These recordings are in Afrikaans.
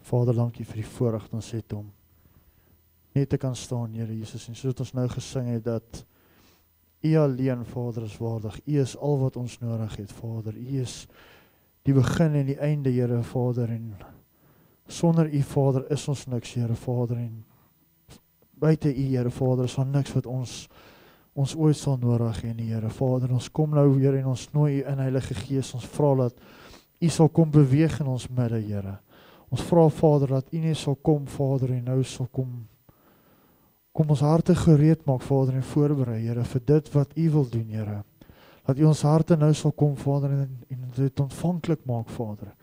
Vader, dankie vir die voorreg wat ons het om net te kan staan, Here Jesus, en soos ons nou gesing het, dat U alleen, Vader, is waardig. U is al wat ons nodig het, Vader. U is die begin en die einde, Here, Vader, en sonder U, Vader, is ons niks, Here, Vader, en buite U, Here, Vader, is daar niks wat ons ooit sal nodig hê, Here, Vader. Ons kom nou, Here, en ons nooi U in, Heilige Gees, ons vra dat U sal kom beweeg in ons midde, Here. Ons vra, Vader, dat U net sal kom, Vader, en nou sal kom ons harte gereed maak, Vader, en voorberei, Here, vir dit wat U wil doen, Here. Dat U ons harte nou sal kom, Vader, en dit ontvanklik maak, Vader,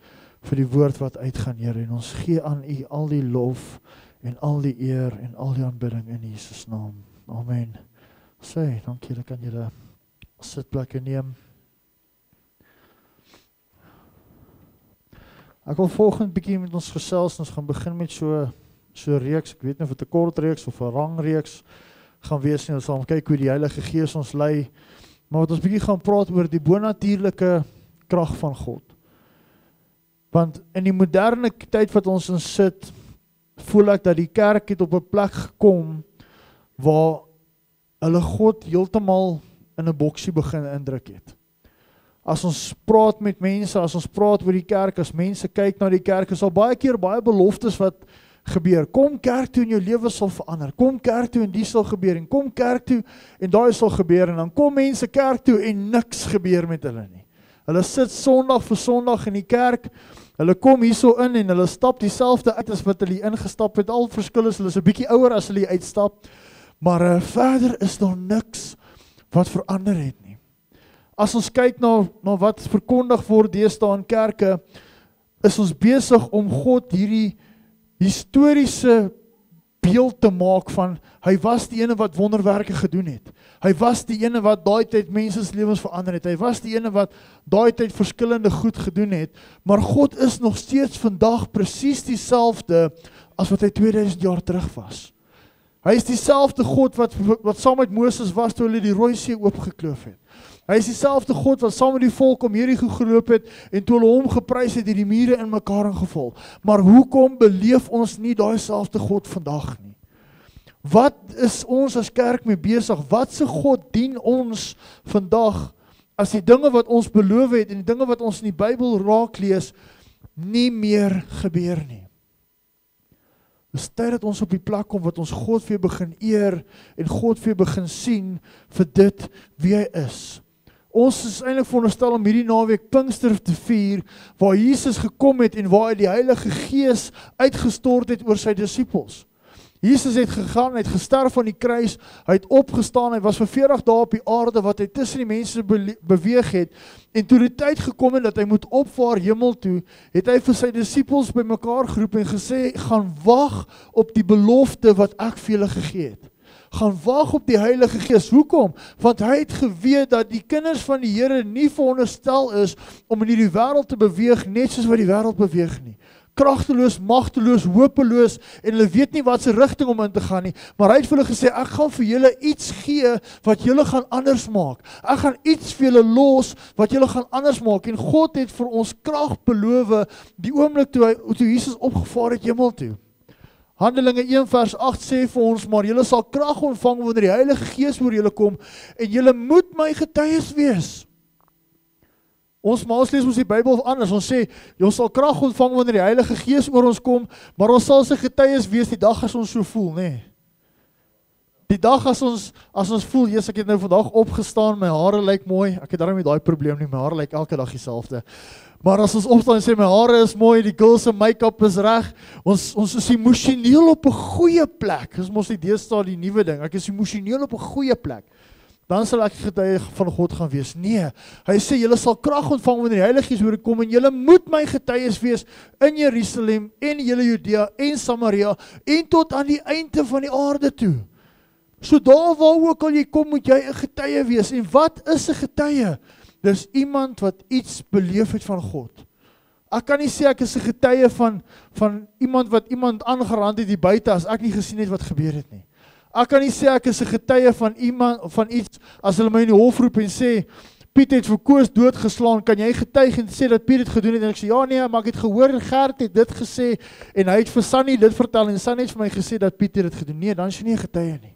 vir die woord wat uitgaan, Here, en ons gee aan U al die lof, en al die eer, en al die aanbidding in Jesus naam. Amen. Sê, dankie, julle kan julle sitplekke neem. Ek wil volgende bietjie met ons gesels, ons gaan begin met so reeks, ek weet nie of het 'n kort reeks of 'n lang reeks gaan wees nie, ons gaan kyk hoe die Heilige Gees ons lei, maar wat ons bietjie gaan praat oor die bonatuurlike krag van God. Want in die moderne tyd wat ons in sit, voel ek dat die kerk het op 'n plek gekom, waar hulle God heeltemal in 'n boksie begin indruk het. As ons praat met mense, as ons praat oor die kerk, as mense kyk na die kerk, is al baie keer baie beloftes wat gebeur. Kom kerk toe en jou lewe sal verander. Kom kerk toe en die sal gebeur. En kom kerk toe en daai sal gebeur. En dan kom mense kerk toe en niks gebeur met hulle nie. Hulle sit Sondag vir Sondag in die kerk. Hulle kom hierso in en hulle stap dieselfde uit as wat hulle ingestap het. Al verskil is hulle is 'n bietjie ouer as hulle uitstap. Maar verder is daar niks wat verander het nie. As ons kyk na wat verkondig word deesdae in kerke, is ons besig om God hierdie historiese beeld te maak van, hy was die ene wat wonderwerke gedoen het. Hy was die ene wat daai tyd mense se lewens verander het. Hy was die ene wat daai tyd verskillende goed gedoen het. Maar God is nog steeds vandag presies dieselfde as wat hy 2000 jaar terug was. Hy is dieselfde God wat saam met Moses was toe hulle die Rooi See oopgekloof het. Hy is dieselfde God wat saam met die volk om Jerigo geloop het en toe hulle hom geprys het, het die mure in mekaar ingeval. Maar hoekom beleef ons nie daai selfde God vandag nie? Wat is ons as kerk mee besig? Wat se God dien ons vandag as die dinge wat ons beloof het en die dinge wat ons in die Bybel raak lees nie meer gebeur nie? Dit is tyd dat ons op die plek kom wat ons God weer begin eer en God weer begin sien vir dit wie hy is. Ons is eintlik veronderstel om hierdie naweek Pinkster te vier, waar Jesus gekom het en waar hy die Heilige Gees uitgestort het oor sy disippels. Jesus het gegaan, hy het gesterf aan die kruis, hy het opgestaan, hy was vir 40 dae op die aarde, wat hy tussen die mense beweeg het, en toe die tyd gekom het dat hy moet opvaar hemel toe, het hy vir sy disippels bymekaar geroep en gesê, gaan wag op die belofte wat ek vir julle gegee het. Gaan wag op die Heilige Gees. Hoekom? Want hy het geweet dat die kinders van die Here nie veronderstel is om in hierdie wêreld te beweeg net soos wat die wêreld beweeg nie. Kragteloos, magteloos, hopeloos en hulle weet nie wat se rigting om in te gaan nie. Maar hy het vir hulle gesê, ek gaan vir julle iets gee wat julle gaan anders maak. Ek gaan iets vir julle los wat julle gaan anders maak. En God het vir ons krag beloof die oomblik toe Jesus opgevaar het hemel toe. Handelinge 1 vers 8 sê vir ons, maar julle sal krag ontvang wanneer die Heilige Gees oor julle kom en julle moet my getuies wees. Ons lees ons die Bybel anders, ons sê, ons sal krag ontvang wanneer die Heilige Gees oor ons kom, maar ons sal sy getuies wees die dag as ons so voel, nee. Die dag as ons voel, yes, ek het nou vandag opgestaan, my hare lyk mooi, ek het daarom nie daai probleem nie, my hare lyk elke dag dieselfde. Maar as ons opstaan en sê, my hare is mooi, die girls se make-up is reg, ons is emosioneel op 'n goeie plek, dis mos die deesdae die nuwe ding, ek is emosioneel op 'n goeie plek, dan sal ek getuie van God gaan wees. Nee, hy sê, julle sal krag ontvang wanneer die Heilige Gees oor julle kom, en julle moet my getuies wees in Jerusalem, en hele Judea, en Samaria, en tot aan die einde van die aarde toe. So daar waar ook al jy kom, moet jy 'n getuie wees, en wat is 'n getuie? Dis iemand wat iets beleef het van God. Ek kan nie sê ek is 'n getuie van iemand wat iemand aangerand het die buite as ek nie gesien het wat gebeur het nie. Ek kan nie sê ek is 'n getuie van iemand van iets as hulle my in die hof roep en sê Piet het vir Koos doodgeslaan, kan jy getuig en sê dat Piet het gedoen het? En ek sê, ja nee, maar ek het gehoor, Gert het dit gesê, en hy het vir Sunny dit vertel, en Sunny het vir my gesê dat Piet het dit gedoen. Nee, dan is jy nie 'n getuie nie.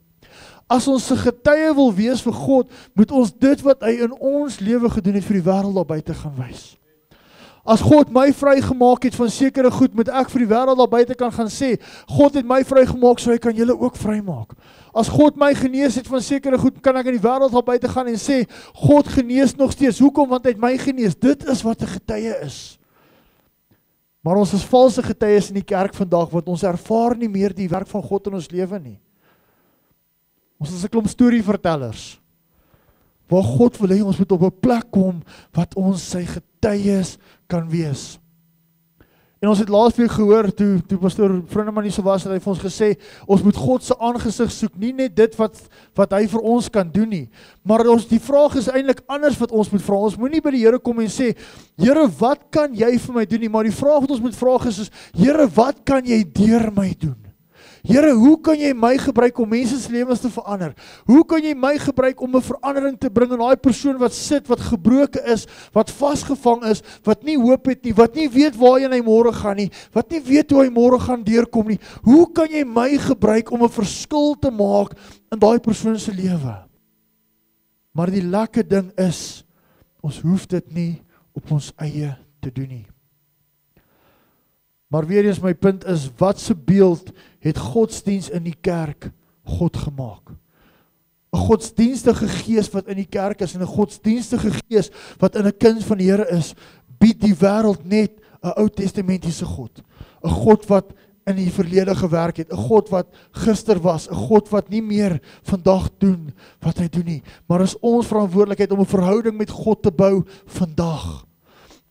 As ons 'n getuie wil wees vir God, moet ons dit wat hy in ons lewe gedoen het vir die wêreld daar buite gaan wys. As God my vrygemaak het van sekere goed, moet ek vir die wêreld daar buite kan gaan sê, God het my vrygemaak, so hy kan julle ook vrymaak. As God my genees het van sekere goed, kan ek in die wêreld daar buite gaan en sê, God genees nog steeds. Hoekom? Want hy het my genees. Dit is wat 'n getuie is. Maar ons is valse getuies in die kerk vandag, want ons ervaar nie meer die werk van God in ons lewe nie. Ons is 'n klomp storievertellers, waar God wil hê ons moet op 'n plek kom, wat ons sy getuies kan wees. En ons het laasweek gehoor, toe pastoor Vriendeman nie so was, dat hy vir ons gesê, ons moet God se aangesig soek, nie net dit wat hy vir ons kan doen nie, maar die vraag is eintlik anders wat ons moet vra. Ons moet nie by die Here kom en sê, Here, wat kan jy vir my doen nie, maar die vraag wat ons moet vra is, Here, wat kan jy deur my doen? Here, hoe kan jy my gebruik om mense se lewens te verander? Hoe kan jy my gebruik om 'n verandering te bring in daai persoon wat sit, wat gebroken is, wat vasgevang is, wat nie hoop het nie, wat nie weet waarheen hy môre gaan nie, wat nie weet hoe hy môre gaan deurkom nie? Hoe kan jy my gebruik om 'n verskil te maak in daai persoon se lewe? Maar die lekker ding is, ons hoef dit nie op ons eie te doen nie. Maar weer eens my punt is, wat se beeld het godsdiens in die kerk God gemaak? 'n godsdienstige gees wat in die kerk is, en 'n godsdienstige gees wat in 'n kind van die Here is, bied die wêreld net 'n Ou Testamentiese God. 'n God wat in die verlede gewerk het, 'n God wat gister was, 'n God wat nie meer vandag doen wat hy doen nie. Maar is ons verantwoordelikheid om 'n verhouding met God te bou vandag.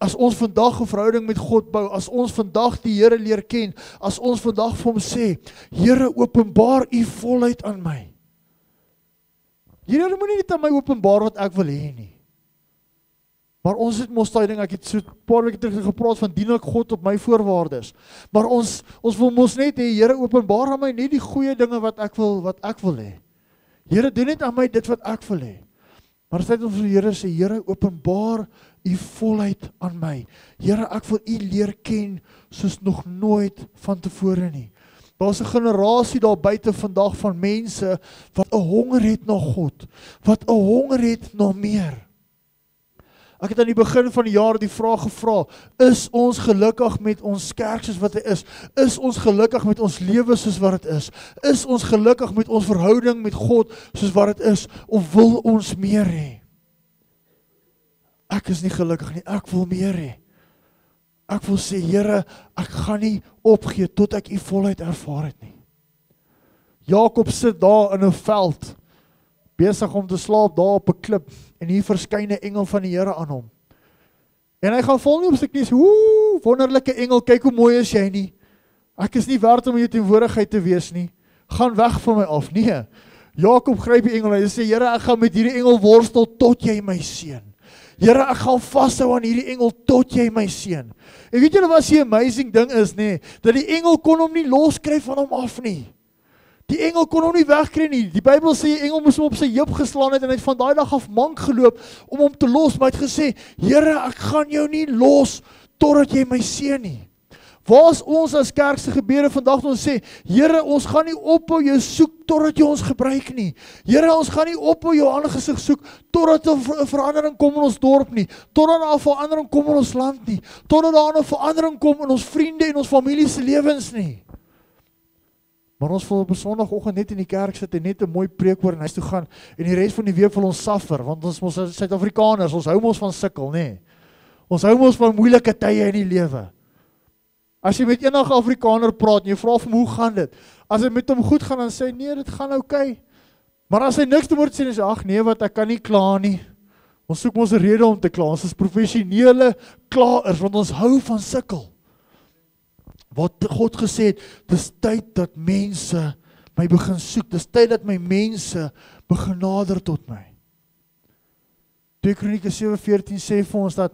As ons vandag 'n verhouding met God bou, as ons vandag die Here leer ken, as ons vandag vir hom sê, Here, openbaar u volheid aan my. Here, moenie net aan my openbaar wat ek wil hê nie. Maar ons het mos daai ding, ek het so 'n paar weke terug gepraat van dien ek God op my voorwaardes. Maar ons wil mos net hê, Here, openbaar aan my net die goeie dinge wat ek wil hê. Here, doen net aan my dit wat ek wil hê. Maar as dit ons vir die Here sê, Here, openbaar u volheid aan my. Here, ek wil u leer ken soos nog nooit van tevore nie. Daar's 'n generasie daar buite vandag van mense wat 'n honger het na God, wat 'n honger het na meer. Ek het aan die begin van die jaar die vraag gevra, is ons gelukkig met ons kerk soos wat hy is? Is ons gelukkig met ons lewe soos wat dit is? Is ons gelukkig met ons verhouding met God soos wat dit is? Of wil ons meer hê? Ek is nie gelukkig nie, ek wil meer hê. Ek wil sê, Here, ek gaan nie opgee tot ek u volheid ervaar het nie. Jakob sit daar in 'n veld, besig om te slaap daar op 'n klip, en hier verskyn 'n engel van die Here aan hom. En hy gaan vol nie op sy knies, wonderlike engel, kyk hoe mooi is jy nie. Ek is nie werd om in jou teenwoordigheid te wees nie. Gaan weg van my af. Nee. Jakob gryp die engel en hy sê, Here, ek gaan met hierdie engel worstel tot jy my seën. Here, ek gaan vashou aan hierdie engel tot jy my seën. En weet julle wat die amazing ding is, nee, dat die engel kon hom nie loskry van hom af nie. Die engel kon hom nie wegkry nie. Die Bybel sê die engel moes hom op sy heup geslaan het en hy het van daai dag af mank geloop om hom te los, maar hy het gesê, Here, ek gaan jou nie los totdat jy my seën nie. Waar is ons as kerk se gebede vandag ons sê, Here, ons gaan nie ophou jou soek totdat jy ons gebruik nie. Here, ons gaan nie ophou jou aangesig soek totdat 'n verandering kom in ons dorp nie, totdat daar 'n verandering kom in ons land nie, totdat daar 'n verandering kom in ons vriende en ons familie se lewens nie. Maar ons wil op 'n Sondagoggend net in die kerk sit en net 'n mooi preek hoor en huis toe gaan en die res van die week wil ons suffer, want ons mos Suid-Afrikaners, ons hou mos van sukkel, nê? Ons hou mos van moeilike tye in die lewe. As jy met enige Afrikaner praat en jy vra vir hom, hoe gaan dit? As dit met hom goed gaan, dan sê hy, nee, dit gaan oukei. Maar as hy niks te woord sê, dan sê hy, ag nee, wat, ek kan nie kla nie. Ons soek ons 'n rede om te kla. Ons is professionele klaers, want ons hou van sukkel. Wat God gesê het, dis tyd dat mense my begin soek, dis tyd dat my mense begin nader tot my. 2 Kronieke 7:14 sê vir ons dat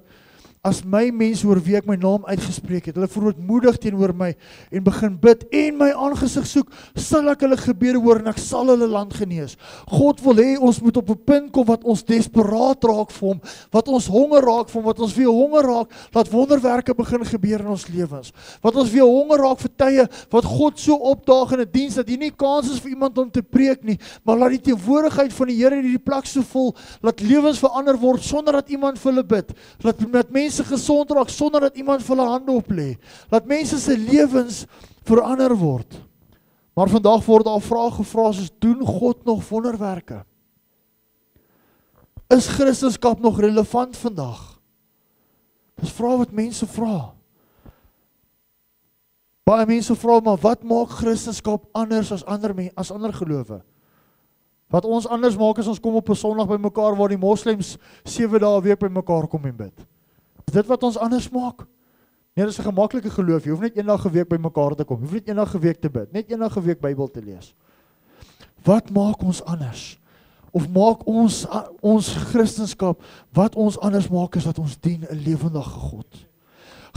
as my mense oor wie ek my naam uitgespreek het, hulle verootmoedig teenoor my en begin bid en my aangesig soek, sal ek hulle gebede hoor en ek sal hulle land genees. God wil hê ons moet op 'n punt kom wat ons desperaat raak vir hom, wat ons honger raak vir hom, wat ons weer honger raak, dat wonderwerke begin gebeur in ons lewens. Wat ons weer honger raak vir tye wat God so opdaag in 'n diens dat hier nie kans is vir iemand om te preek nie, maar laat die teenwoordigheid van die Here hierdie plek so vol, laat lewens verander word sonder dat iemand vir hulle bid. Laat mense gesond raak sonder dat iemand vir hulle hande oplê. Laat mense se lewens verander word. Maar vandag word daar vrae gevra soos, doen God nog wonderwerke? Is Christendom nog relevant vandag? Dis vrae wat mense vra. Baie mense vra, maar wat maak Christendom anders as ander gelowe? Wat ons anders maak is ons kom op 'n Sondag by mekaar waar die moslems 7 dae 'n week by mekaar kom en bid. Is dit wat ons anders maak? Nee, dis 'n gemaklike geloof. Jy hoef net eendag 'n week by mekaar te kom. Jy hoef net eendag 'n week te bid. Net eendag 'n week Bybel te lees. Wat maak ons anders? Of maak ons Christendom, wat ons anders maak is dat ons dien 'n lewendige God.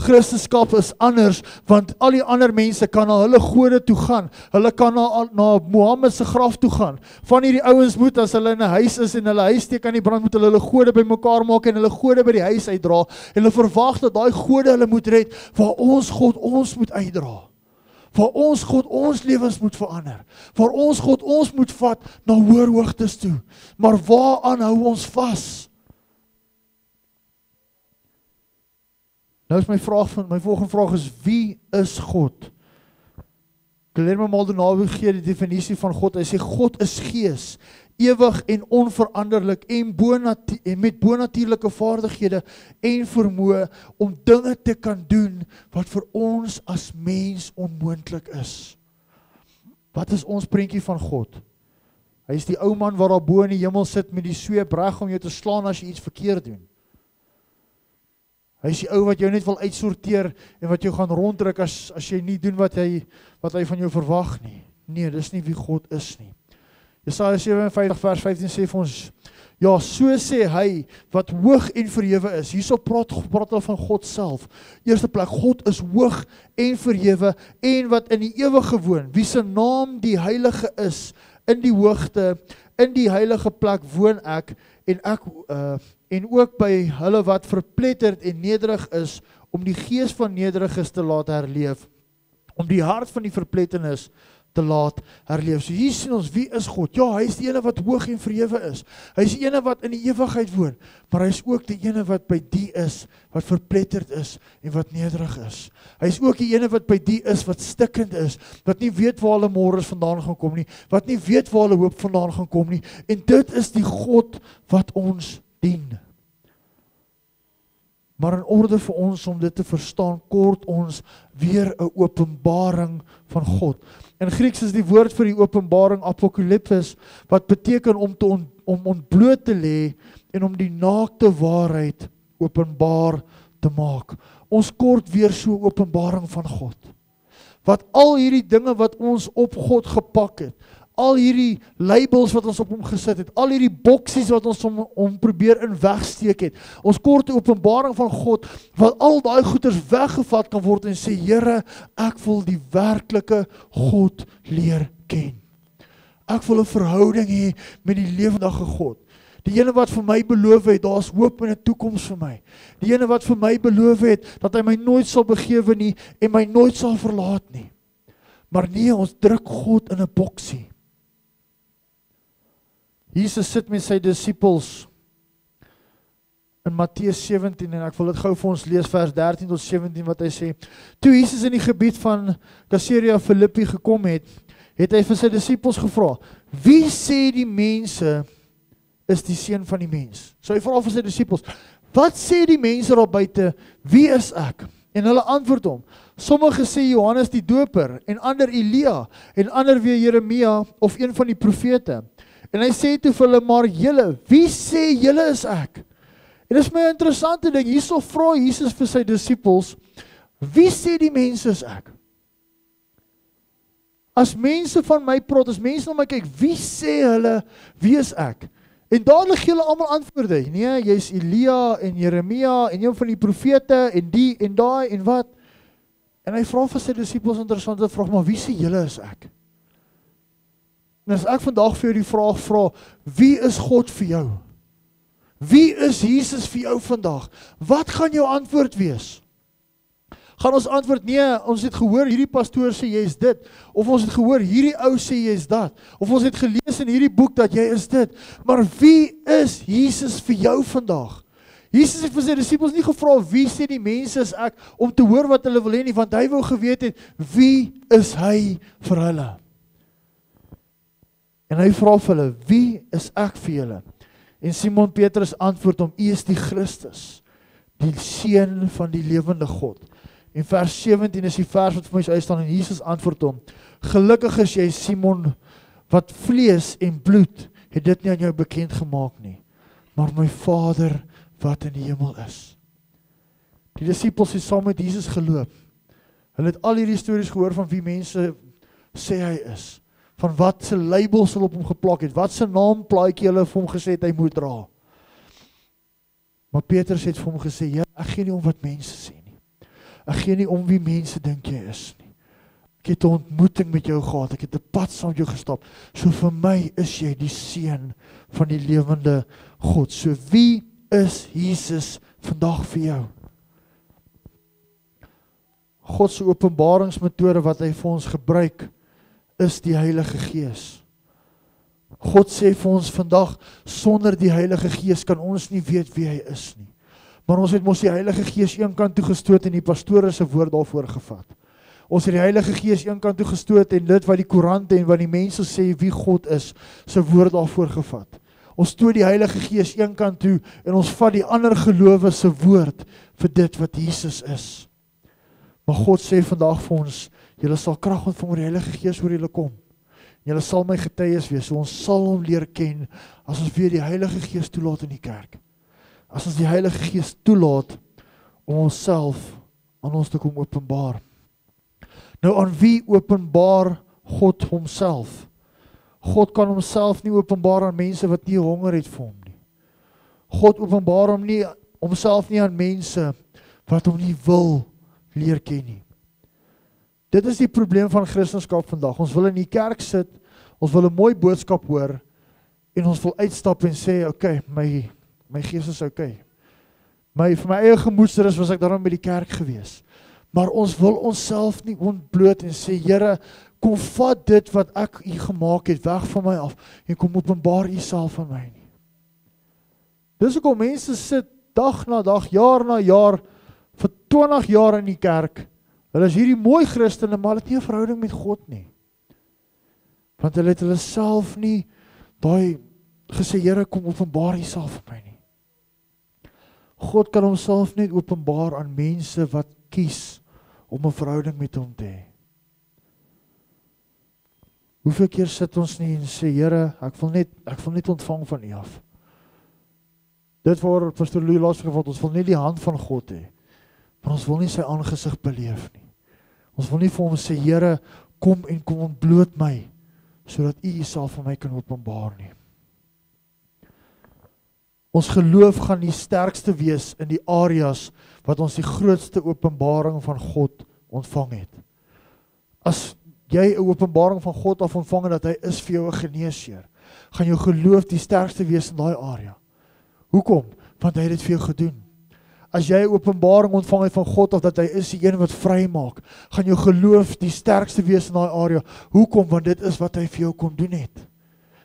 Christendom is anders, want al die ander mense kan na hulle gode toe gaan. Hulle kan na Mohammed se graf toe gaan. Van hierdie ouens moet, as hulle in 'n huis is en hulle huis steek aan die brand, moet hulle gode bymekaar maak en hulle gode by die huis uitdra. En hulle verwag dat daai gode hulle moet red, waar ons God ons moet uitdra. Waar ons God ons lewens moet verander. Waar ons God ons moet vat na hoër hoogtes toe. Maar waaraan hou ons vas? Nou is my volgende vraag is, wie is God? Guillermo Maldonado gee die definisie van God. Hy sê, God is gees, ewig en onveranderlik en met bonatuurlike vaardighede en vermoë om dinge te kan doen wat vir ons as mens onmoontlik is. Wat is ons prentjie van God? Hy is die ou man wat daar bo in die hemel sit met die sweep reg om jou te slaan as jy iets verkeerd doen. Hy is die ou wat jou net wil uitsorteer en wat jou gaan ronddruk as jy nie doen wat hy van jou verwag nie. Nee, dis nie wie God is nie. Jesaja 57 vers 15 sê vir ons, ja, so sê hy wat hoog en verhewe is. Hierso praat hulle van God self. Eerste plek, God is hoog en verhewe en wat in die ewige woon, wie se naam die heilige is, in die hoogte, in die heilige plek woon ek en ook by hulle wat verpletterd en nederig is, om die gees van nederiges te laat herleef, om die hart van die verpletternis te laat herleef. So hier sien ons, wie is God? Ja, hy is die ene wat hoog en verhewe is. Hy is die ene wat in die ewigheid woon, maar hy is ook die ene wat by die is, wat verpletterd is en wat nederig is. Hy is ook die ene wat by die is, wat stikkend is, wat nie weet waar hulle môre vandaan gaan kom nie, wat nie weet waar hulle hoop vandaan gaan kom nie, en dit is die God wat ons dien. Maar in orde vir ons om dit te verstaan, kort ons weer 'n openbaring van God. In Grieks is die woord vir die openbaring apokalypsis, wat beteken om ontbloot te lê en om die naakte waarheid openbaar te maak. Ons kort weer so openbaring van God. Wat al hierdie dinge wat ons op God gepak het, al hierdie labels wat ons op hom gesit het, al hierdie boksies wat ons om probeer in wegsteek het, ons korte openbaring van God, wat al daai goeders weggevat kan word en sê, Here, ek wil die werklike God leer ken. Ek wil 'n verhouding hê met die lewendige God. Die ene wat vir my beloof het, daar's hoop en 'n toekoms vir my. Die ene wat vir my beloof het, dat hy my nooit sal begewe nie en my nooit sal verlaat nie. Maar nee, ons druk God in 'n boksie. Jesus sit met sy disippels in Matteus 17 en ek wil dit gou vir ons lees vers 13 tot 17 wat hy sê. Toe Jesus in die gebied van Caesarea Philippi gekom het, het hy vir sy disippels gevra, wie sê die mense is die seun van die mens? So hy vra vir sy disippels, wat sê die mense daar buite, wie is ek? En hulle antwoord hom, sommige sê Johannes die Doper, en ander Elia, en ander weer Jeremia, of een van die profete. En hy sê toe vir hulle, maar julle, wie sê julle is ek? En dis my interessante ding, hierso vra Jesus vir sy disippels, wie sê die mense is ek? As mense van my praat, as mense na my kyk, wie sê hulle, wie is ek? En dadelik gee hulle almal antwoorde. Nee, jy's Elia en Jeremia en een van die profete en die en daai en wat. En hy vra vir sy disippels interessante vraag, maar wie sê julle is ek? En as ek vandag vir jou die vraag vra, wie is God vir jou? Wie is Jesus vir jou vandag? Wat gaan jou antwoord wees? Gaan ons antwoord, nee, ons het gehoor, hierdie pastoor sê jy is dit, of ons het gehoor, hierdie ou sê jy is dat, of ons het gelees in hierdie boek dat jy is dit, maar wie is Jesus vir jou vandag? Jesus het vir sy disippels nie gevra, wie sê die mense is ek, om te hoor wat hulle wil hê nie, want hy wou geweet het, wie is hy vir hulle? En hy vra vir hulle, wie is ek vir julle? En Simon Petrus antwoord hom, U is die Christus, die Seun van die lewende God. En vers 17 is die vers wat vir my uitstaan, en Jesus antwoord hom, gelukkig is jy Simon, wat vlees en bloed het dit nie aan jou bekend gemaak nie, maar my Vader wat in die hemel is. Die disippels het saam met Jesus geloop. Hulle het al hierdie stories gehoor van wie mense sê hy is, van wat sy labels hulle op hom geplak het, wat sy naamplaatjie hulle vir hom gesê het hy moet dra. Maar Petrus het vir hom gesê, ja, ek gee nie om wat mense sê nie. Ek gee nie om wie mense dink jy is nie. Ek het 'n ontmoeting met jou gehad, ek het 'n pad saam met jou gestap. So vir my is jy die seun van die lewende God. So wie is Jesus vandag vir jou? God se openbaringsmetode wat hy vir ons gebruik, is die Heilige Gees. God sê vir ons vandag, sonder die Heilige Gees kan ons nie weet wie hy is nie. Maar ons het mos die Heilige Gees een kant toe gestoot en die pastore se woord daarvoor gevat. Ons het die Heilige Gees een kant toe gestoot en dit wat die koerante en wat die mense sê wie God is, se woord daarvoor gevat. Ons stoot die Heilige Gees een kant toe en ons vat die ander gelowe se woord vir dit wat Jesus is. Maar God sê vandag vir ons, julle sal krag ontvang wanneer die Heilige Gees oor julle kom. Julle sal my getuies wees, so ons sal hom leer ken, as ons weer die Heilige Gees toelaat in die kerk. As ons die Heilige Gees toelaat, om onsself aan ons te kom openbaar. Nou aan wie openbaar God homself? God kan homself nie openbaar aan mense wat nie honger het vir hom nie. God openbaar homself nie aan mense wat hom nie wil leer ken nie. Dit is die probleem van Christendom vandag. Ons wil in die kerk sit, ons wil 'n mooi boodskap hoor, en ons wil uitstap en sê, okay, my gees is okay. Vir my eie gemoedsrus was ek daarom by die kerk gewees. Maar ons wil onsself nie ontbloot en sê, Here, kom vat dit wat ek U gemaak het, weg van my af, en kom openbaar U self aan my nie. Dis hoekom mense sit dag na dag, jaar na jaar, vir 20 jaar in die kerk. Hulle is hierdie mooi Christene, maar hulle het nie 'n verhouding met God nie. Want hulle het hulle self nie daai gesê, Here, kom openbaar U self vir my nie. God kan homself net openbaar aan mense wat kies om 'n verhouding met hom te hê. Hoeveel keer sit ons nie en sê, Here, ek wil net ontvang van U af. Dit waar Pastor Louis laas gevat, ons wil nie die hand van God hê, maar ons wil nie sy aangesig beleef nie. Ons wil nie vir hom sê, Here, kom ontbloot my, sodat U Uself vir my kan openbaar nie. Ons geloof gaan die sterkste wees in die areas wat ons die grootste openbaring van God ontvang het. As jy 'n openbaring van God af ontvang het dat hy is vir jou 'n geneesheer, gaan jou geloof die sterkste wees in daai area. Hoekom? Want hy het dit vir jou gedoen. As jy 'n openbaring ontvang het van God of dat hy is die een wat vry maak, gaan jou geloof die sterkste wees in daai area. Hoekom? Want dit is wat hy vir jou kom doen het.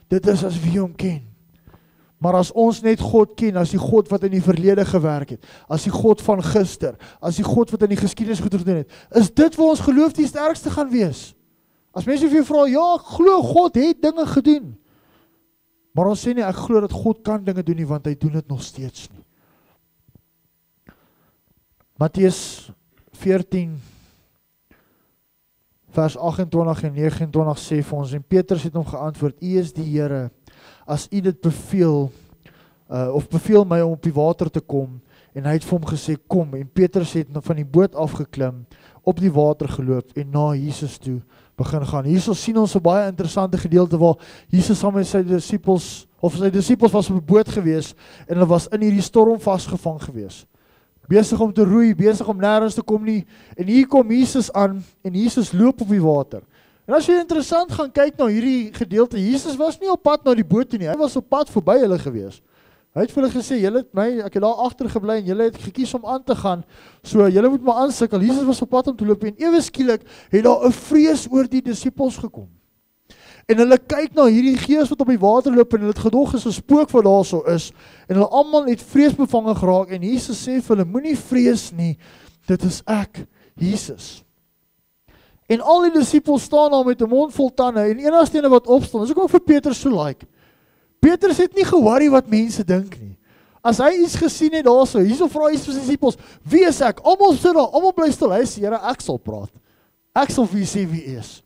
Dit is as wie hom ken. Maar as ons net God ken, as die God wat in die verlede gewerk het, as die God van gister, as die God wat in die geskiedenis goed gedoen het, is dit waar ons geloof die sterkste gaan wees. As mense vir jou vra, ja, ek glo God het dinge gedoen. Maar ons sê nie, ek glo dat God kan dinge doen nie, want hy doen dit nog steeds nie. Matteus 14 vers 28 en 29 sê vir ons, en Petrus het hom geantwoord, U is die Here, as U dit beveel, of beveel my om op die water te kom, en hy het vir hom gesê, kom, en Petrus het van die boot afgeklim, op die water geloop en na Jesus toe begin gaan. Hier sien ons 'n baie interessante gedeelte waar Jesus saam met sy disippels was op 'n boot gewees en hulle was in hierdie storm vasgevang gewees. Besig om te roei, besig om nêrens te kom nie, en hier kom Jesus aan en Jesus loop op die water. En as jy interessant gaan kyk na hierdie gedeelte, Jesus was nie op pad na die boot toe nie, hy was op pad verby hulle gewees. Hy het vir hulle gesê, ek het daar agter gebly en julle het gekies om aan te gaan, so julle moet maar aansukkel. Jesus was op pad om te loop en ewe skielik het daar 'n vrees oor die disippels gekom. En hulle kyk na hierdie gees wat op die water loop en hulle het gedog is 'n spook wat daar so is. En hulle almal het vreesbevange geraak en Jesus sê vir hulle, moenie vrees nie, dit is ek, Jesus. En al die disippels staan daar met 'n mond vol tande en enigste ene wat opstaan, dis ook vir Petrus so like. Petrus het nie ge-worry wat mense dink nie. As hy iets gesien het daarso, hierso vra hy vir sy disippels, wie is ek? Almal sit daar, almal bly stil. Hy sê, Here, ek sal praat. Ek sal vir julle sê wie hy is.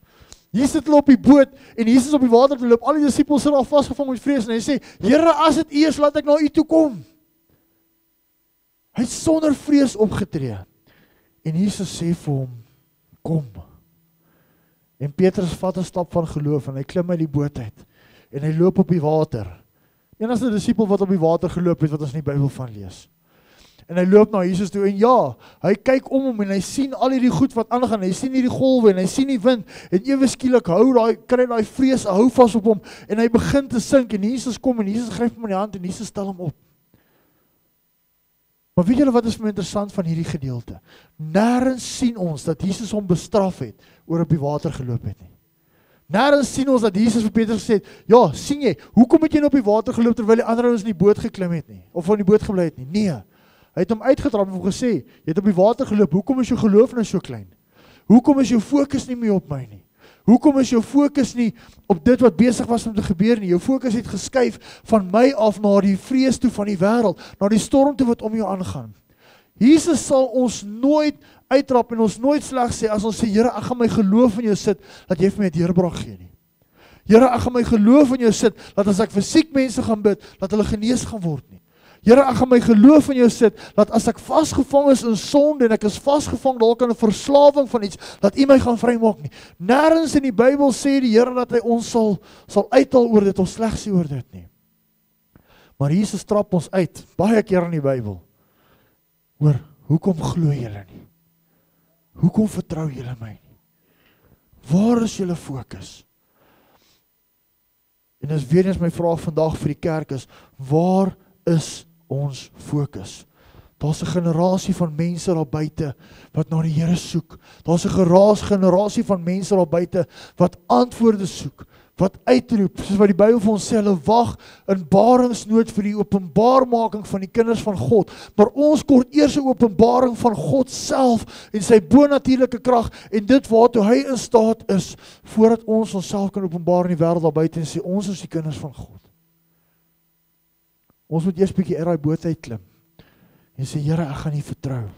Hier sit hulle op die boot en Jesus op die water te loop. Al die disippels sit daar vasgevang met vrees en hy sê, Here, as dit U is, laat ek na U toe kom. Hy het sonder vrees opgetree. En Jesus sê vir hom, kom. En Petrus vat 'n stap van geloof en hy klim uit die boot uit. En hy loop op die water. Enigste disipel wat op die water geloop het, wat ons in die Bybel van lees. En hy loop na Jesus toe en ja, hy kyk om hom en hy sien al hierdie goed wat aangaan. Hy sien hierdie golwe en hy sien die wind en ewe skielik kry daai vrees hou vas op hom en hy begin te sink en Jesus kom en Jesus gryp hom in die hand en Jesus stel hom op. Maar weet julle wat is my interessant van hierdie gedeelte? Nêrens sien ons dat Jesus hom bestraf het oor op die water geloop het nie. Nêrens sien ons dat Jesus vir Petrus gesê het, ja, sien jy, hoekom het jy nou op die water geloop terwyl die ander ouens in die boot geklim het nie? Of van die boot gebly het nie? Nee. Hy het hom uitgetrap en gesê, jy het op die water geloop, hoekom is jou geloof nou so klein? Hoekom is jou fokus nie meer op my nie? Hoekom is jou fokus nie op dit wat besig was om te gebeur nie? Jou fokus het geskuif van my af na die vrees toe van die wêreld, na die storm toe wat om jou aangaan. Jesus sal ons nooit uittrap en ons nooit sleg sê as ons sê, Here, ek gaan my geloof in jou sit, dat jy vir my 'n deurbraak gee nie. Here, ek gaan my geloof in jou sit, dat as ek vir siek mense gaan bid, dat hulle genees gaan word nie. Here, ek gaan my geloof in jou sit, dat as ek vasgevang is in sonde en ek is vasgevang dalk in 'n verslawing van iets, dat U my gaan vrymaak nie. Nêrens in die Bybel sê die Here dat hy ons sal uithaal oor dit, ons sleg sê oor dit nie. Maar Jesus trap ons uit, baie keer in die Bybel, oor hoekom glo julle nie? Hoekom vertrou julle my nie? Waar is julle fokus? En dis weer eens my vraag vandag vir die kerk is, waar is ons fokus? Daar's 'n generasie van mense daar buite wat na die Here soek. Daar's 'n generasie van mense daar buite wat antwoorde soek, wat uitroep, soos wat die Bybel vir ons sê, hulle wag in baringsnood vir die openbaarmaking van die kinders van God. Maar ons kort eers 'n openbaring van God self en sy bonatuurlike krag en dit waartoe hy in staat is, voordat ons onsself kan openbaar in die wêreld daar buite en sê, ons is die kinders van God. Ons moet eers bietjie uit daai boot uitklim en sê, Here, ek gaan U vertrou.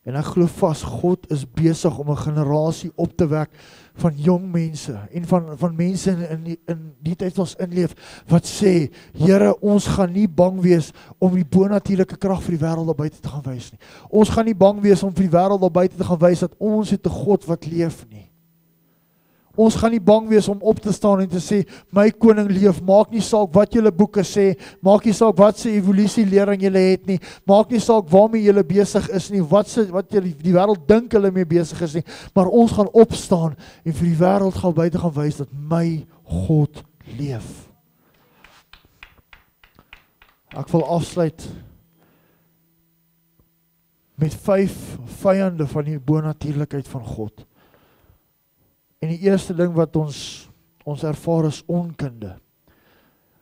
En ek glo vas, God is besig om 'n generasie op te wek van jong mense en van mense in die tyd wat ons inleef, wat sê, Here, ons gaan nie bang wees om die bonatuurlike krag vir die wêreld daar buite te gaan wys nie. Ons gaan nie bang wees om vir die wêreld daar buite te gaan wys dat ons het 'n God wat leef nie. Ons gaan nie bang wees om op te staan en te sê, my koning leef, maak nie saak wat julle boeke sê, maak nie saak wat se evolusielering julle het nie, maak nie saak waarmee julle besig is nie, wat julle die wêreld dink hulle mee besig is nie, maar ons gaan opstaan en vir die wêreld gaan buite gaan wys dat my God leef. Ek wil afsluit met 5 vyande van die bonatuurlikheid van God. En die eerste ding wat ons ervaar is onkunde.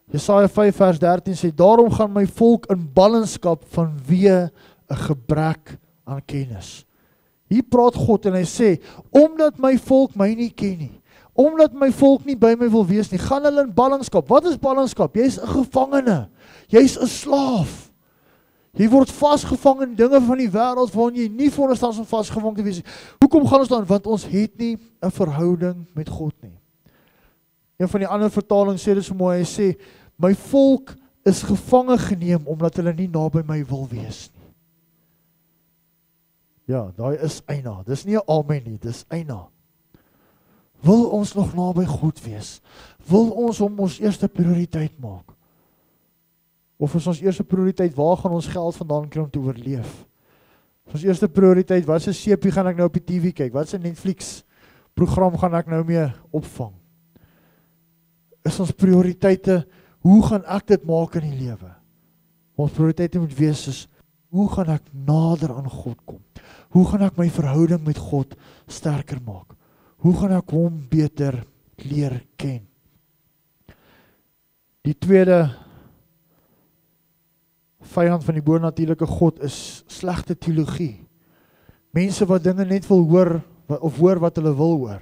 Jesaja 5 vers 13 sê, daarom gaan my volk in ballingskap vanweë 'n gebrek aan kennis. Hier praat God en hy sê, omdat my volk my nie ken nie, omdat my volk nie by my wil wees nie, gaan hulle in ballingskap. Wat is ballingskap? Jy's 'n gevangene, jy's 'n slaaf. Jy word vasgevang in dinge van die wêreld waarin jy nie veronderstel is om vasgevang te wees nie. Hoekom gaan ons dan? Want ons het nie 'n verhouding met God nie. Een van die ander vertalings sê dit so mooi, hy sê, my volk is gevange geneem omdat hulle nie naby my wil wees nie. Ja, daai is eina. Dis nie 'n amen nie, dis eina. Wil ons nog naby God wees? Wil ons hom ons eerste prioriteit maak? Of is ons eerste prioriteit, waar gaan ons geld vandaan kry om te oorleef? Ons eerste prioriteit, wat se seepie gaan ek nou op die TV kyk? Wat se Netflix program gaan ek nou mee opvang? Is ons prioriteite, hoe gaan ek dit maak in die lewe? Ons prioriteite moet wees is, hoe gaan ek nader aan God kom? Hoe gaan ek my verhouding met God sterker maak? Hoe gaan ek hom beter leer ken? Die tweede vyand van die bonatuurlike God is slegte teologie. Mense wat dinge net wil hoor, of hoor wat hulle wil hoor.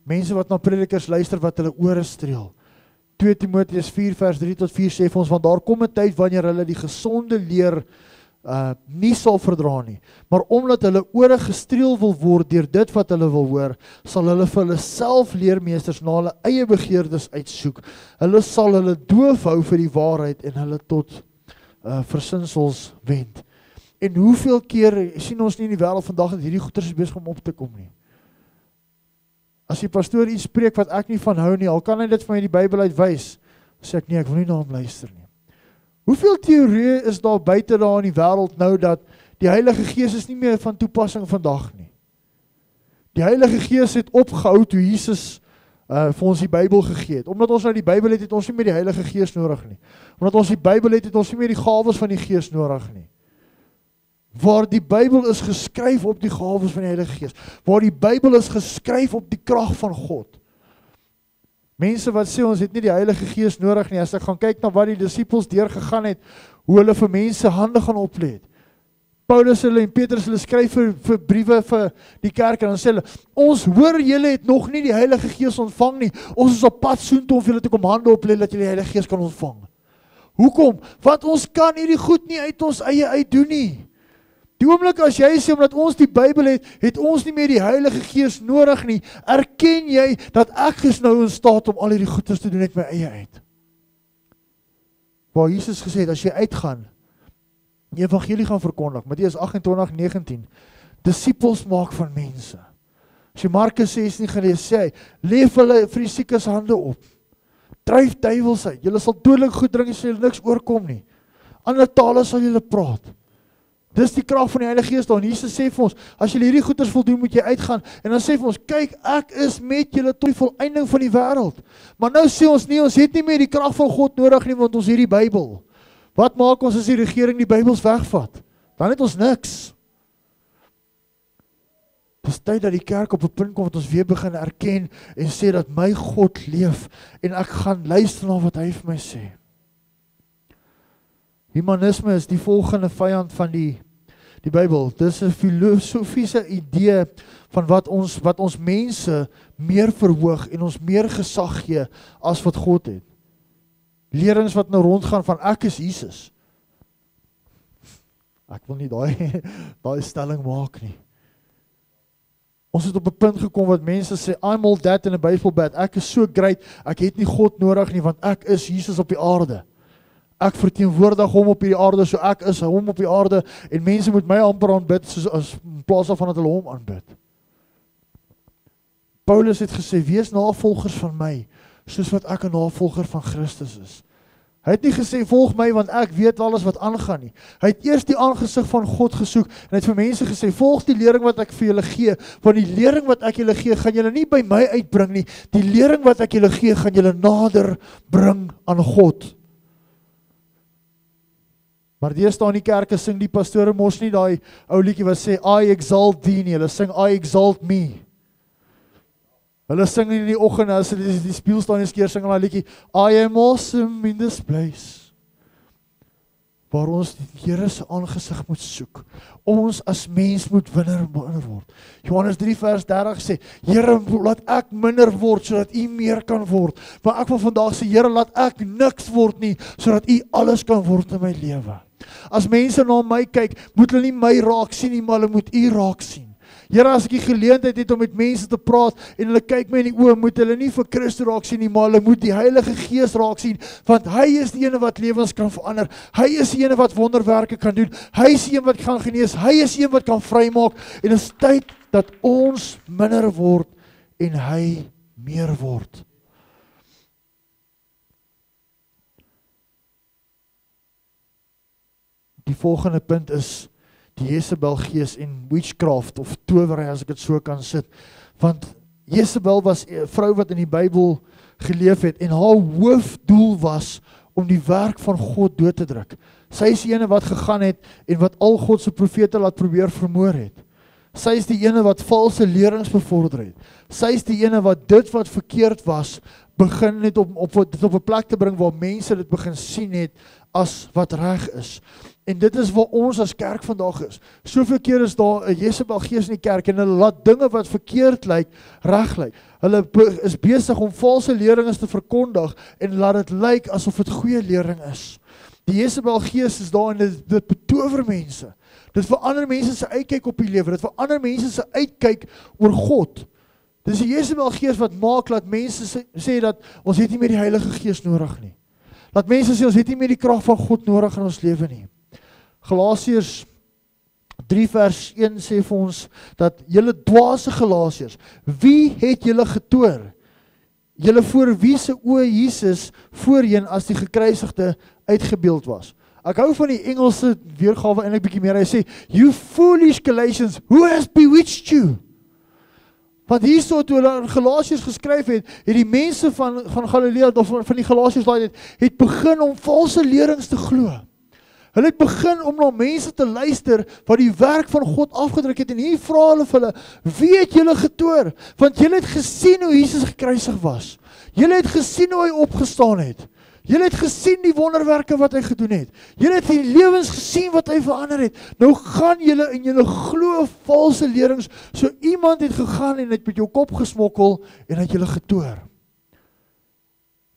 Mense wat na predikers luister wat hulle ore streel. 2 Timoteus 4 vers 3 tot 4 sê vir ons, want daar kom 'n tyd wanneer hulle die gesonde leer nie sal verdra nie, maar omdat hulle ore gestreel wil word deur dit wat hulle wil hoor, sal hulle vir hulle self leermeesters na hulle eie begeertes uitsoek. Hulle sal hulle doof hou vir die waarheid en hulle tot versinsels wend. En hoeveel keer sien ons nie in die wêreld vandag dat hierdie goeters besig om op te kom nie? As die pastoor iets spreek wat ek nie van hou nie, al kan hy dit vir my in die Bybel uitwys, sê ek nee, ek wil nie na hom luister nie. Hoeveel teorieë is daar buite daar in die wêreld nou dat die Heilige Gees is nie meer van toepassing vandag nie? Die Heilige Gees het opgehou toe Jesus vir ons die Bybel gegee het. Omdat ons nou die Bybel het ons nie meer die Heilige Gees nodig nie. Omdat ons die Bybel het ons nie meer die gawes van die Gees nodig nie. Waar die Bybel is geskryf op die gawes van die Heilige Gees. Waar die Bybel is geskryf op die krag van God. Mense wat sê ons het nie die Heilige Gees nodig nie, as ek gaan kyk na wat die disippels deurgegaan het, hoe hulle vir mense hande gaan oplê het. Paulus hulle en Petrus hulle skryf vir briewe vir die kerk en dan sê hulle, ons hoor julle het nog nie die Heilige Gees ontvang nie, ons is op pad soontoe om vir julle te kom hande oplê dat julle die Heilige Gees kan ontvang. Hoekom? Want ons kan hierdie goed nie uit ons eie uitdoen nie. Die oomblik as jy sê, omdat ons die Bybel het ons nie meer die Heilige Gees nodig nie, erken jy dat ek is nou in staat om al hierdie goeders te doen uit my eie uit. Waar Jesus gesê het, as jy uitgaan, die evangelie gaan verkondig, Matteus 28:19, disippels maak van mense. As jy Markus 16 gelees, sê hy, lê hulle vir die siekes hande op, dryf duiwels uit, julle sal dodelik goed drink, as julle niks oorkom nie, ander tale sal julle praat. Dis die krag van die Heilige Gees daar, en Jesus sê vir ons, as julle hierdie goeders wil doen, moet jy uitgaan, en dan sê vir ons, kyk, ek is met julle tot die volëinding van die wêreld. Maar nou sê ons nie, ons het nie meer die krag van God nodig nie, want ons het die Bybel. Wat maak ons as die regering die Bybels wegvat? Dan het ons niks. Dis tyd dat die kerk op 'n punt kom wat ons weer begin erken en sê dat my God leef en ek gaan luister na wat hy vir my sê. Humanisme is die volgende vyand van die Bybel. Dis 'n filosofiese idee van wat ons mense meer verhoog en ons meer gesag gee as wat God het. Lerings wat nou rondgaan van ek is Jesus. Ek wil nie daai stelling maak nie. Ons het op 'n punt gekom wat mense sê, I'm all that in a baseball bat. Ek is so great, ek het nie God nodig nie, want ek is Jesus op die aarde. Ek verteenwoordig hom op hierdie aarde, so ek is hom op die aarde, en mense moet my amper aanbid, soos in plaas daarvan dat hulle hom aanbid. Paulus het gesê, wees navolgers van my, soos wat ek 'n navolger van Christus is. Hy het nie gesê, volg my, want ek weet alles wat aangaan nie. Hy het eers die aangesig van God gesoek, en hy het vir mense gesê, volg die lering wat ek vir julle gee, want die lering wat ek julle gee, gaan julle nie by my uitbring nie, die lering wat ek julle gee, gaan julle nader bring aan God. Maar deesdae in die kerke sing die pastore mos nie daai ou liedjie wat sê, I exalt thee nie, hulle sing, I exalt me. Hulle sing in die oggend, as hulle die spieël staan eens keer, sing hulle liedjie, I am awesome in this place. Waar ons die Here se aangesig moet soek. Ons as mens moet minder word. Johannes 3 vers 30 sê, Here, laat ek minder word, sodat U meer kan word. Maar ek wil vandag sê, Here, laat ek niks word nie, sodat U alles kan word in my lewe. As mense na my kyk, moet hulle nie my raak sien nie, maar hulle moet U raak sien. Here, as ek die geleentheid het om met mense te praat en hulle kyk my in die oë, moet hulle nie vir Christus raak sien nie, maar hulle moet die Heilige Gees raak sien, want hy is die ene wat lewens kan verander. Hy is die ene wat wonderwerke kan doen. Hy is die een wat kan genees. Hy is die een wat kan vrymaak. En dit is tyd dat ons minder word en hy meer word. Die volgende punt is die Jezebel gees en witchcraft of towerry, as ek dit so kan sit. Want Jezebel was 'n vrou wat in die Bybel geleef het en haar hoofdoel was om die werk van God dood te druk. Sy is die ene wat gegaan het en wat al God se profete laat probeer vermoor het. Sy is die ene wat valse lerings bevorder het. Sy is die ene wat dit wat verkeerd was, begin het om dit op 'n plek te bring waar mense dit begin sien het as wat reg is. En dit is waar ons as kerk vandag is. Soveel keer is daar 'n Jezebel gees in die kerk en hulle laat dinge wat verkeerd lyk, reg lyk. Hulle is besig om valse lerings te verkondig en laat dit lyk asof dit goeie lering is. Die Jezebel gees is daar en dit betower mense. Dit verander mense se uitkyk op die lewe. Dit verander mense se uitkyk oor God. Dis die Jezebel gees wat maak dat mense sê dat ons het nie meer die Heilige Gees nodig nie. Laat mense sê ons het nie meer die krag van God nodig in ons lewe nie. Galasiërs 3 vers 1 sê vir ons dat julle dwaase Galasiërs, wie het julle getoor? Julle voor wie se oë Jesus voorheen as die gekruisigde uitgebeeld was. Ek hou van die Engelse weergawe eintlik bietjie meer. Hy sê, you foolish Galatians, who has bewitched you? Want hierso toe hulle in Galasiërs geskryf het die mense van Galilea of van die Galasiërs daai het begin om valse lerings te glo. Hulle het begin om na mense te luister wat die werk van God afgedruk het en hier vra hulle vir hulle, wie het julle getoor? Want julle het gesien hoe Jesus gekruisig was. Julle het gesien hoe hy opgestaan het. Julle het gesien die wonderwerke wat hy gedoen het. Julle het die lewens gesien wat hy verander het. Nou gaan julle en julle glo valse lerings. So iemand het gegaan en het met jou kop gesmokkel en het julle getoor.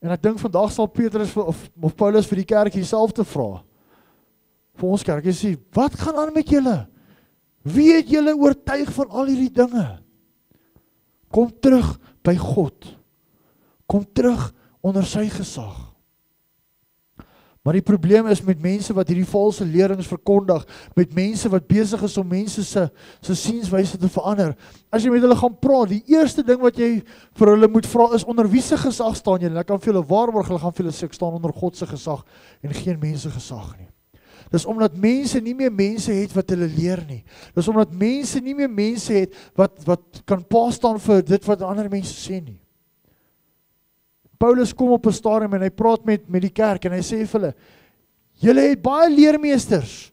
En ek dink vandag sal Petrus of Paulus vir die kerk dieselfde vra. Vir ons kerk, hy sê, wat gaan aan met julle? Wie het julle oortuig van al hierdie dinge? Kom terug by God. Kom terug onder sy gesag. Maar die probleem is met mense wat hierdie valse lerings verkondig, met mense wat besig is om mense se sienswyse te verander. As jy met hulle gaan praat, die eerste ding wat jy vir hulle moet vra is, onder wie se gesag staan julle? Ek kan vir julle waarborg, hulle gaan vir julle sê, ek staan onder God se gesag en geen mense gesag nie. Dis omdat mense nie meer mense het wat hulle leer nie. Dis omdat mense nie meer mense het wat kan pa staan vir dit wat ander mense sê nie. Paulus kom op 'n stadium en hy praat met die kerk en hy sê vir hulle, julle het baie leermeesters.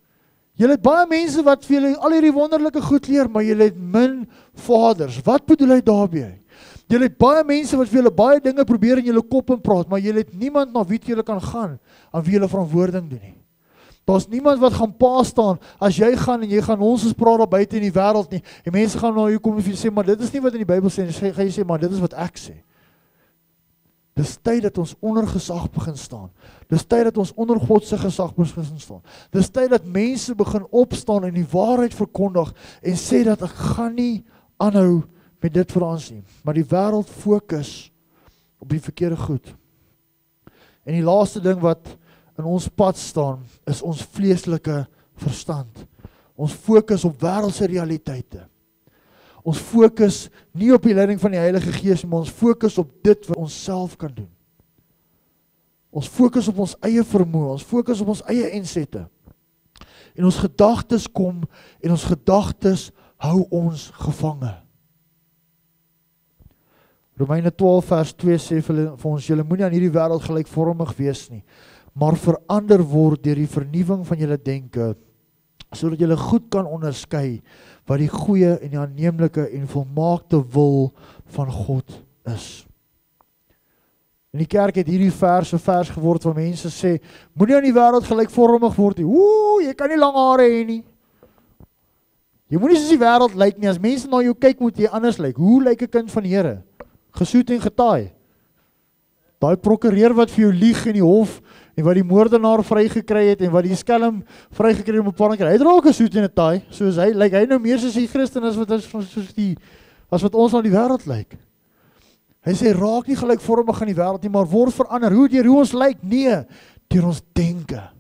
Julle het baie mense wat vir julle al hierdie wonderlike goed leer, maar julle het min vaders. Wat bedoel hy daarmee? Julle het baie mense wat vir julle baie dinge probeer in julle kop en praat, maar julle het niemand na wie julle kan gaan, aan wie julle verantwoording doen nie. Daar's niemand wat gaan pa staan, as jy gaan en jy gaan ons praat daar buite in die wêreld nie, en mense gaan na jou kom en vir sê, maar dit is nie wat in die Bybel sê, en gaan jy sê, maar dit is wat ek sê. Dis tyd dat ons onder gesag begin staan. Dis tyd dat ons onder God se gesag begin staan. Dis tyd dat mense begin opstaan en die waarheid verkondig en sê dat ek gaan nie aanhou met dit vir ons nie, maar die wêreld fokus op die verkeerde goed. En die laaste ding wat in ons pad staan, is ons vleeslike verstand. Ons fokus op wêreldse realiteite. Ons fokus nie op die leiding van die Heilige Gees, maar ons fokus op dit wat ons self kan doen. Ons fokus op ons eie vermoë, ons fokus op ons eie insette. En ons gedagtes kom, en ons gedagtes hou ons gevange. Romeine 12 vers 2 sê vir ons, julle moenie aan hierdie wêreld gelykvormig wees nie, maar verander word deur die vernuwing van julle denke, sodat julle goed kan onderskei wat die goeie en die aanneemlike en volmaakte wil van God is. In die kerk het hierdie vers 'n vers geword waar mense sê, moenie aan die wêreld gelykvormig word nie. Jy kan nie lang hare hê nie. Jy moenie soos die wêreld lyk nie. As mense na jou kyk, moet jy anders lyk. Hoe lyk 'n kind van die Here? Gesoet en getaai. Daai prokureur wat vir jou lieg in die hof, en wat die moordenaar vrygekry het, en wat die skelm vrygekry het om 'n paar keer, hy draak 'n soet en 'n taai, soos hy, lyk hy nou meer soos die Christen as wat ons aan die wêreld lyk. Hy sê, raak nie gelykvormig aan die wêreld nie, maar word verander. Deur hoe ons lyk? Nee, deur ons denke.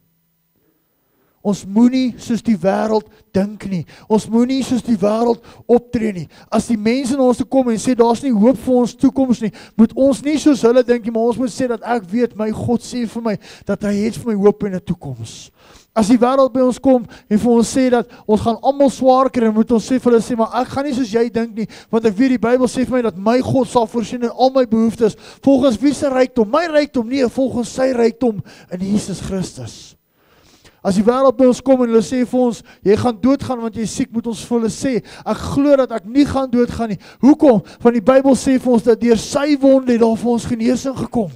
Ons moenie soos die wêreld dink nie. Ons moenie soos die wêreld optree nie. As die mense na ons toe kom en sê, daar's nie hoop vir ons toekoms nie, moet ons nie soos hulle dink nie, maar ons moet sê dat ek weet, my God sê vir my, dat hy het vir my hoop en 'n toekoms. As die wêreld by ons kom en vir ons sê dat ons gaan almal swaar kry, moet ons sê vir hulle sê, maar ek gaan nie soos jy dink nie, want ek weet die Bybel sê vir my dat my God sal voorsien in al my behoeftes, volgens wie se rykdom? My rykdom nie, volgens sy rykdom in Jesus Christus. As die wêreld by ons kom en hulle sê vir ons, jy gaan doodgaan want jy is siek, moet ons vir hulle sê, ek glo dat ek nie gaan doodgaan nie. Hoekom? Want die Bybel sê vir ons dat deur sy wonde het daar vir ons genesing gekom.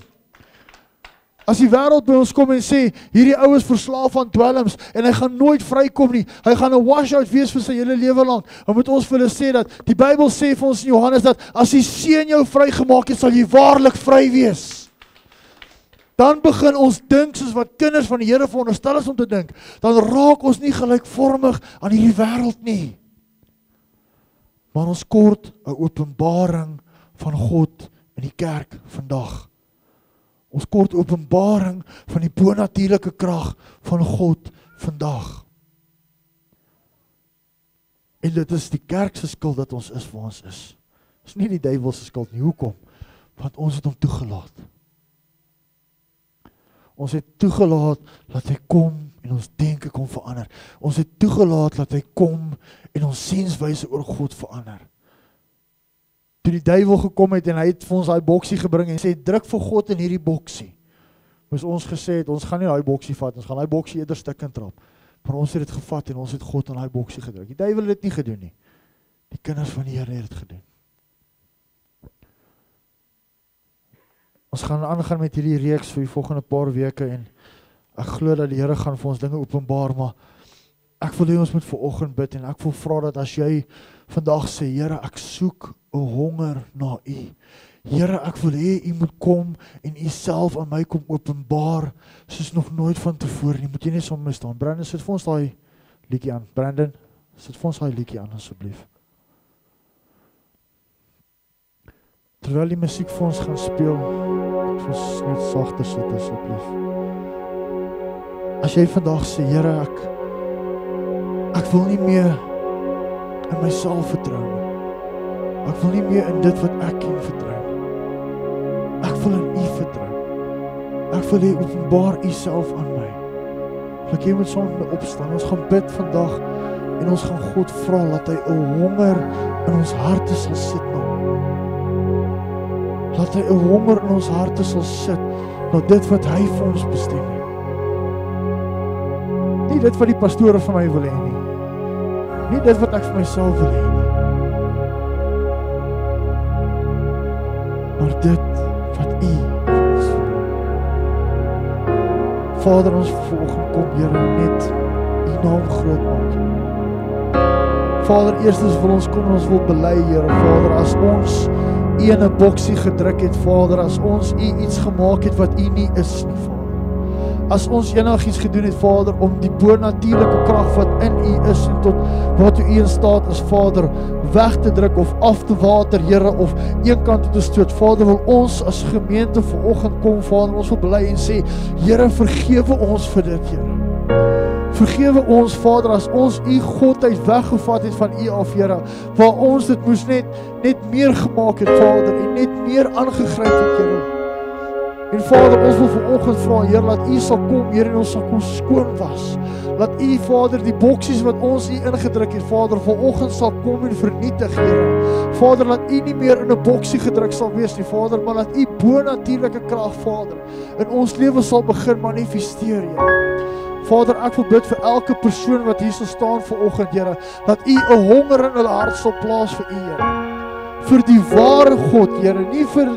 As die wêreld by ons kom en sê, hierdie ou is verslaaf aan dwelms en hy gaan nooit vrykom nie, hy gaan 'n washout wees vir sy hele lewe lank, dan moet ons vir hulle sê dat, die Bybel sê vir ons in Johannes dat, as die Seun jou vrygemaak het, sal jy waarlik vry wees. Dan begin ons dink soos wat kinders van die Here veronderstel is om te dink, dan raak ons nie gelykvormig aan hierdie wêreld nie. Maar ons kort 'n openbaring van God in die kerk vandag. Ons kort openbaring van die bonatuurlike krag van God vandag. En dit is die kerk se skuld dat ons is waar ons is. Dis nie die duiwel se skuld nie. Hoekom? Want ons het hom toegelaat. Ons het toegelaat dat hy kom en ons denke kom verander. Ons het toegelaat dat hy kom en ons sienswyse oor God verander. Toe die duiwel gekom het en hy het vir ons daai boksie gebring en sê, druk vir God in hierdie boksie. Moes ons gesê het, ons gaan nie daai boksie vat, ons gaan daai boksie eerder stuk trap. Maar ons het dit gevat en ons het God in daai boksie gedruk. Die duiwel het dit nie gedoen nie. Die kinders van die Here het dit gedoen. Ons gaan aangaan met hierdie reeks vir die volgende paar weke en ek glo dat die Here gaan vir ons dinge openbaar, maar ek wil hê ons moet vanoggend bid en ek wil vra dat as jy vandag sê, Here, ek soek 'n honger na U. Here, ek wil hê U moet kom en U self aan my kom openbaar soos nog nooit van tevore nie. Moet jy net sommer staan. Brandon, sit vir ons daai liedjie aan. Brandon, sit vir ons daai liedjie aan asseblief. Terwyl die musiek vir ons gaan speel, vir ons net sagter sit asseblief. As jy vandag sê, Here, ek wil nie meer in myself vertrou nie. Ek wil nie meer in dit wat ek ken vertrou nie. Ek wil in U vertrou. Ek wil U openbaar U self aan my. Ek jy moet saam met my opstaan. Ons gaan bid vandag en ons gaan God vra dat hy 'n honger in ons harte sal sit na hom. Laat hy 'n honger in ons harte sal sit na dit wat hy vir ons bestem het. Nie dit wat die pastore vir my wil hê nie. Nie dit wat ek vir myself wil hê nie. Maar dit wat U vir ons wil hê. Vader, ons vanoggend kom, Here, net U naam groot maak. Vader, eerstens wil ons kom en ons wil bely, Here, Vader, as ons U in 'n boksie gedruk het, Vader, as ons U iets gemaak het wat U nie is nie, Vader. As ons enigiets gedoen het, Vader, om die bonatuurlike krag wat in U is en tot wat U in staat is, Vader, weg te druk of af te water, Here, of een kant te stoot. Vader, wil ons as gemeente vanoggend kom, Vader, ons wil bely en sê, Here, vergewe ons vir dit, Here. Vergewe ons, Vader, as ons U godheid weggevat het van U af, Here, waar ons dit moes net meer gemaak het, Vader, en net meer aangegryp het, Here. En Vader, ons wil vanoggend vra, Here, dat U sal kom, Here, en ons sal kom skoon was. Laat U, Vader, die boksies wat ons U ingedruk het, Vader, vanoggend sal kom en vernietig, Here. Vader, laat U nie meer in 'n boksie gedruk sal wees nie, Vader, maar laat U bonatuurlike krag, Vader, in ons lewe sal begin manifesteer, Here. Vader, ek wil bid vir elke persoon wat hier sal staan vanoggend, Here, dat U 'n honger in hulle hart sal plaas vir U, Here. vir die ware God, Here, nie vir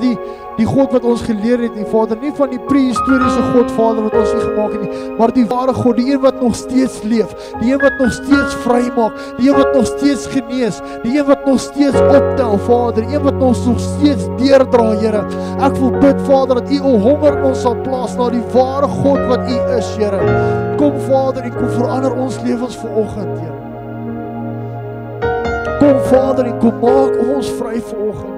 die God wat ons geleer het nie, Vader, nie van die prehistoriese God, Vader, wat ons nie gemaak het nie, maar die ware God, die een wat nog steeds leef, die een wat nog steeds vry maak, die een wat nog steeds genees, die een wat nog steeds optel, Vader, die een wat ons nog steeds deurdra, Here. Ek wil bid, Vader, dat U 'n honger in ons sal plaas na die ware God wat U is, Here. Kom, Vader, en kom verander ons lewens vanoggend, Here. Kom, Vader, en kom maak ons vry vanoggend, Here.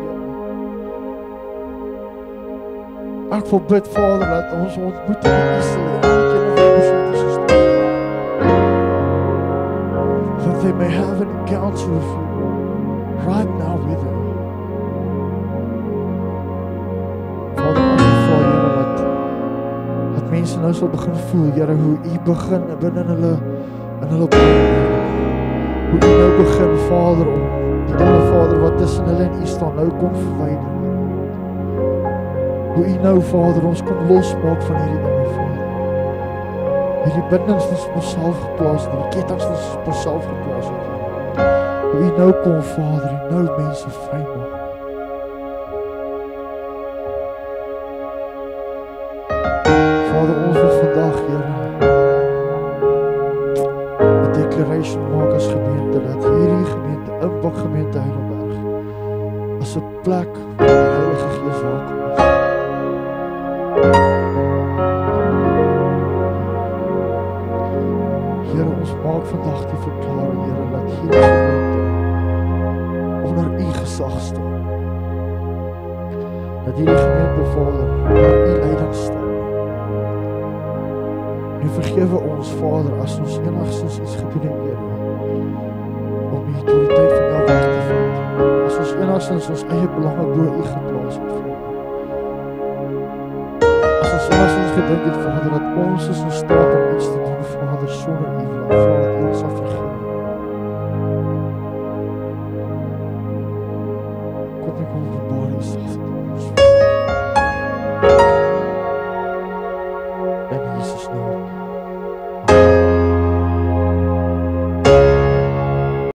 Ek wil bid, Vader, dat ons ontmoeting in U sal hê, elkeen van ons wat is gestaan. That they may have an encounter with You right now with them. Vader, ek vra, Here, dat mense nou sal begin voel, Here, hoe U begin binne in hulle brein, hoe U nou begin, Vader, om die dinge, Vader, wat tussen hulle en U staan, nou kom verwyder. Hoe U nou, Vader, ons kom losmaak van hierdie dinge, Vader. Hierdie bindings wat ons op onsself geplaas het, die kettinge wat ons op onsself geplaas het. Hoe U nou kom, Vader, en nou mense vry maak. Vader, ons wil vandag, Here, 'n declaration maak as gemeente, dat hierdie gemeente, Impact Gemeente Heidelberg, as 'n plek waar die Heilige Gees welkom is. Here, ons maak vandag die verklaring, Here, dat hierdie gemeente onder U gesag staan. Dat hierdie gemeente, Vader, onder U leiding staan. En vergewe ons, Vader, as ons enigstens iets gedoen het, Here, om die autoriteit van jou weg te vind. As ons enigstens ons eie belange bo U geplaas het, Vader. As ons enigstens gedink het, Vader, dat ons is in staat om iets te doen, Vader, sonder U wil, Vader, dat U ons sal vergewe. Kom ek openbaar U self in ons. In Jesus naam.